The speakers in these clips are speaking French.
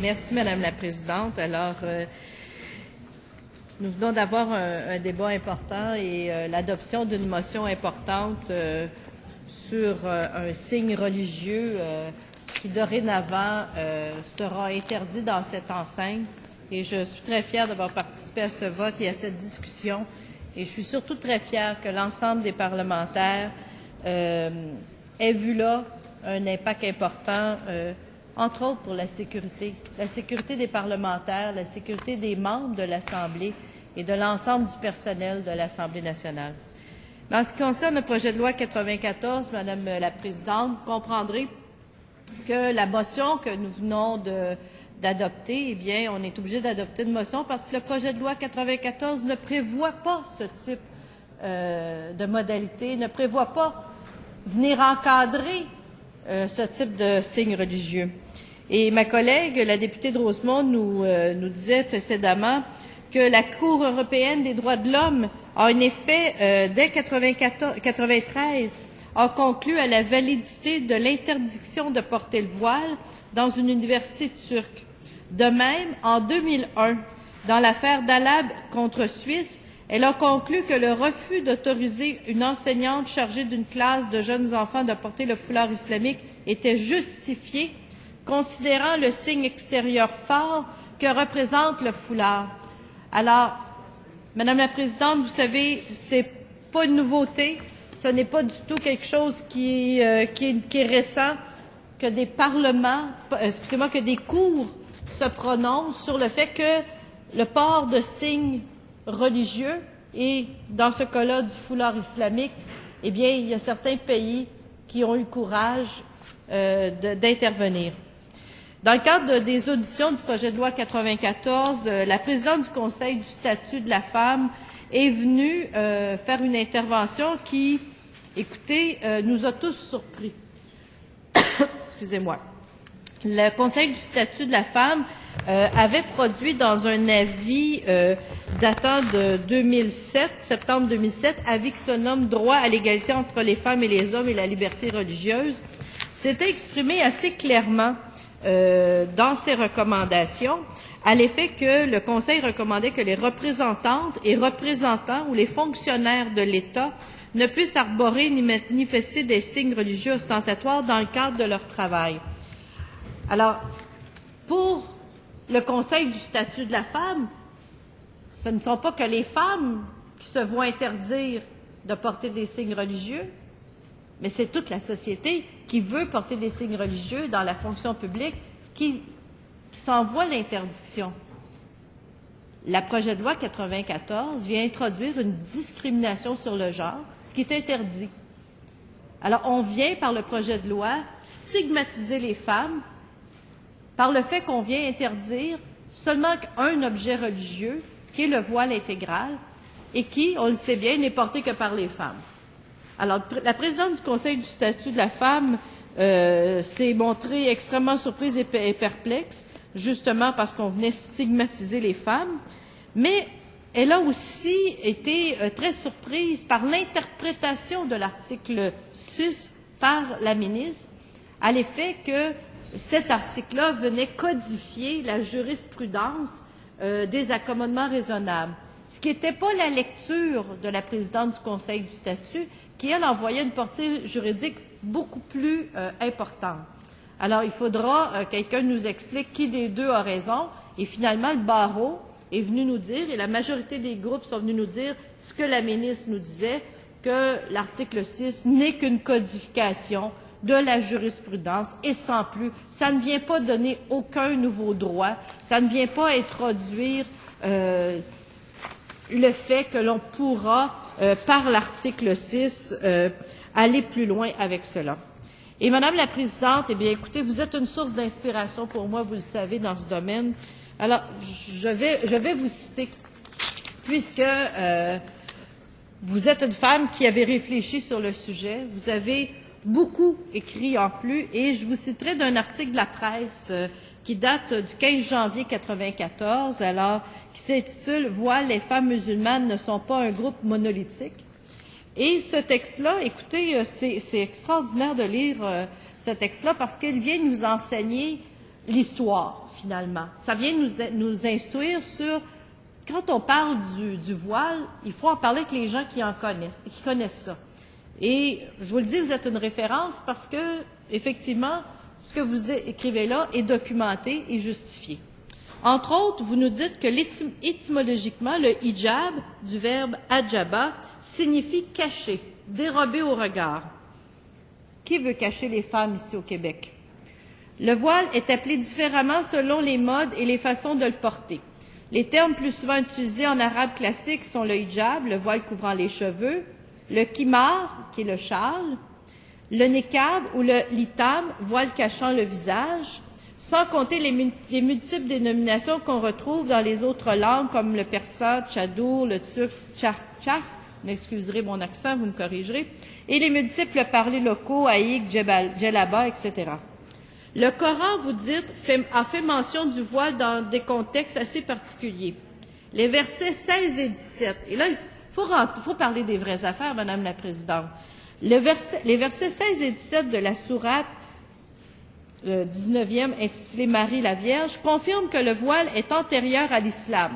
Merci, Madame la Présidente. Alors, nous venons d'avoir un débat important et l'adoption d'une motion importante sur un signe religieux qui, dorénavant, sera interdit dans cette enceinte. Et je suis très fière d'avoir participé à ce vote et à cette discussion. Et je suis surtout très fière que l'ensemble des parlementaires aient vu là un impact important, entre autres pour la sécurité des parlementaires, la sécurité des membres de l'Assemblée et de l'ensemble du personnel de l'Assemblée nationale. Mais en ce qui concerne le projet de loi 94, Madame la Présidente, vous comprendrez que la motion que nous venons d'adopter, eh bien, on est obligé d'adopter une motion parce que le projet de loi 94 ne prévoit pas ce type de modalité, ne prévoit pas venir encadrer ce type de signe religieux. Et ma collègue, la députée de Rosemont, nous disait précédemment que la Cour européenne des droits de l'homme a en effet, dès 1993, a conclu à la validité de l'interdiction de porter le voile dans une université turque. De même, en 2001, dans l'affaire Dalab contre Suisse, elle a conclu que le refus d'autoriser une enseignante chargée d'une classe de jeunes enfants de porter le foulard islamique était justifié, considérant le signe extérieur fort que représente le foulard. Alors, Madame la Présidente, vous savez, c'est pas une nouveauté, ce n'est pas du tout quelque chose qui est récent, que des parlements, que des cours se prononcent sur le fait que le port de signes religieux et, dans ce cas-là, du foulard islamique, eh bien, il y a certains pays qui ont eu le courage d'intervenir. Dans le cadre des auditions du projet de loi 94, la présidente du Conseil du statut de la femme est venue faire une intervention qui, écoutez, nous a tous surpris. Excusez-moi. Le Conseil du statut de la femme avait produit dans un avis datant de 2007, septembre 2007, avis qui se nomme « Droit à l'égalité entre les femmes et les hommes et la liberté religieuse », s'était exprimé assez clairement dans ses recommandations, à l'effet que le Conseil recommandait que les représentantes et représentants ou les fonctionnaires de l'État ne puissent arborer ni manifester des signes religieux ostentatoires dans le cadre de leur travail. Alors, pour le Conseil du statut de la femme, ce ne sont pas que les femmes qui se voient interdire de porter des signes religieux, mais c'est toute la société qui veut porter des signes religieux dans la fonction publique qui s'envoie l'interdiction. Le projet de loi 94 vient introduire une discrimination sur le genre, ce qui est interdit. Alors, on vient, par le projet de loi, stigmatiser les femmes par le fait qu'on vient interdire seulement un objet religieux, qui est le voile intégral, et qui, on le sait bien, n'est porté que par les femmes. Alors, la présidente du Conseil du statut de la femme s'est montrée extrêmement surprise et perplexe, justement parce qu'on venait stigmatiser les femmes, mais elle a aussi été très surprise par l'interprétation de l'article 6 par la ministre, à l'effet que cet article-là venait codifier la jurisprudence des accommodements raisonnables, ce qui n'était pas la lecture de la présidente du Conseil du statut, qui, elle, envoyait une portée juridique beaucoup plus importante. Alors, il faudra quelqu'un nous explique qui des deux a raison, et finalement, le barreau est venu nous dire, et la majorité des groupes sont venus nous dire ce que la ministre nous disait, que l'article 6 n'est qu'une codification de la jurisprudence et sans plus. Ça ne vient pas donner aucun nouveau droit, ça ne vient pas introduire le fait que l'on pourra, par l'article 6, aller plus loin avec cela. Et Madame la Présidente, eh bien, écoutez, vous êtes une source d'inspiration pour moi, vous le savez, dans ce domaine. Alors, je vais vous citer, puisque vous êtes une femme qui avait réfléchi sur le sujet, vous avez beaucoup écrit en plus, et je vous citerai d'un article de la presse qui date du 15 janvier 1994, alors, qui s'intitule « Voile, les femmes musulmanes ne sont pas un groupe monolithique ». Et ce texte-là, écoutez, c'est extraordinaire de lire ce texte-là parce qu'il vient nous enseigner l'histoire, finalement. Ça vient nous instruire sur, quand on parle du voile, il faut en parler avec les gens qui connaissent ça. Et je vous le dis, vous êtes une référence parce que, effectivement, ce que vous écrivez là est documenté et justifié. Entre autres, vous nous dites que étymologiquement, le hijab, du verbe hajaba, signifie cacher, dérober au regard. Qui veut cacher les femmes ici au Québec? Le voile est appelé différemment selon les modes et les façons de le porter. Les termes plus souvent utilisés en arabe classique sont le hijab, le voile couvrant les cheveux, le kimar, qui est le châle, le niqab ou le litam, voile cachant le visage, sans compter les multiples dénominations qu'on retrouve dans les autres langues comme le persan, tchadour, le turc, tchaf, m'excuserez mon accent, vous me corrigerez, et les multiples parlers locaux, haïk, djellaba, etc. Le Coran, vous dites, a fait mention du voile dans des contextes assez particuliers. Les versets 16 et 17, et là, il faut parler des vraies affaires, Madame la Présidente. Les versets 16 et 17 de la sourate 19e, intitulée Marie la Vierge, confirment que le voile est antérieur à l'islam.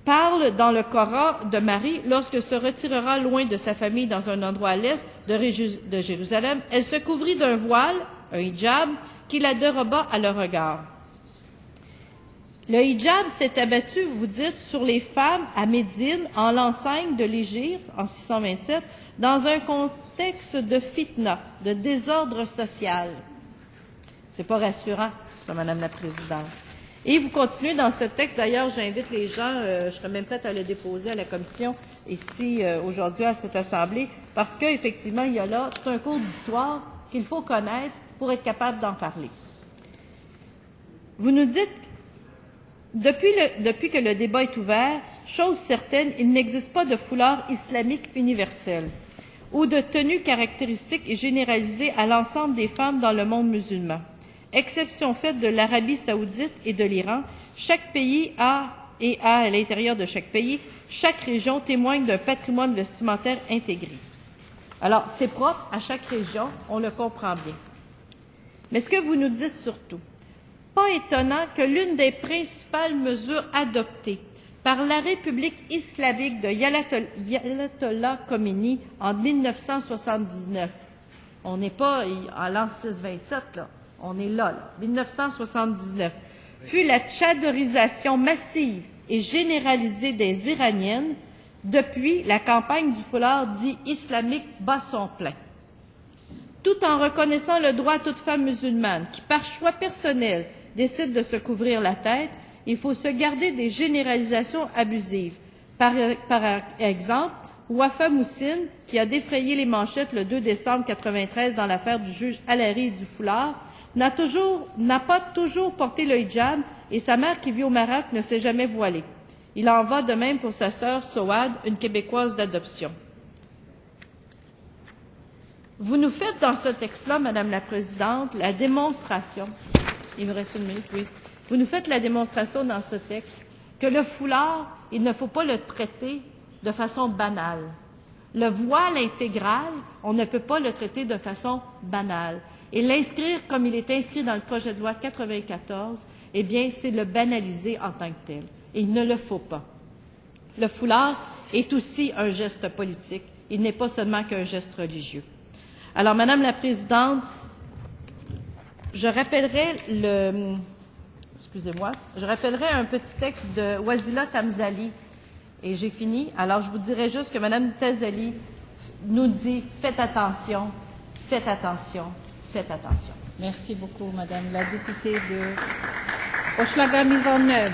Parle dans le Coran de Marie, lorsque se retirera loin de sa famille dans un endroit à l'est de Jérusalem, elle se couvrit d'un voile, un hijab, qui la déroba à leur regard. Le hijab s'est abattu, vous dites, sur les femmes à Médine, en l'enseigne de l'Hégire, en 627, dans un contexte de fitna, de désordre social. C'est pas rassurant, ça, Madame la Présidente. Et vous continuez dans ce texte, d'ailleurs, j'invite les gens, je serais même prête à le déposer à la commission ici, aujourd'hui, à cette Assemblée, parce qu'effectivement, il y a là tout un cours d'histoire qu'il faut connaître pour être capable d'en parler. Vous nous dites, depuis que le débat est ouvert, chose certaine, il n'existe pas de foulard islamique universel ou de tenue caractéristique et généralisée à l'ensemble des femmes dans le monde musulman. Exception faite de l'Arabie saoudite et de l'Iran, chaque pays a à l'intérieur de chaque pays, chaque région témoigne d'un patrimoine vestimentaire intégré. Alors, c'est propre à chaque région, on le comprend bien. Mais ce que vous nous dites surtout, pas étonnant que l'une des principales mesures adoptées par la République islamique de Ayatollah Khomeini en 1979, on n'est pas en l'an 627, là, on est là, 1979, fut la tchadorisation massive et généralisée des Iraniennes. Depuis, la campagne du foulard dit islamique bat son plein. Tout en reconnaissant le droit à toute femme musulmane qui, par choix personnel, décide de se couvrir la tête, il faut se garder des généralisations abusives. Par exemple, Wafa Moussine, qui a défrayé les manchettes le 2 décembre 1993 dans l'affaire du juge Allary et du foulard, n'a pas toujours porté le hijab et sa mère qui vit au Maroc ne s'est jamais voilée. Il en va de même pour sa sœur Soad, une Québécoise d'adoption. Vous nous faites dans ce texte-là, Madame la Présidente, la démonstration, il me reste une minute, oui, vous nous faites la démonstration dans ce texte que le foulard, il ne faut pas le traiter de façon banale. Le voile intégral, on ne peut pas le traiter de façon banale. Et l'inscrire comme il est inscrit dans le projet de loi 94, eh bien, c'est le banaliser en tant que tel. Et il ne le faut pas. Le foulard est aussi un geste politique. Il n'est pas seulement qu'un geste religieux. Alors, Madame la Présidente, je rappellerai un petit texte de Wasila Tamzali. Et j'ai fini. Alors, je vous dirai juste que Madame Tamzali nous dit « Faites attention, faites attention, faites attention ». Merci beaucoup, Madame la députée de Hochelaga-Maisonneuve.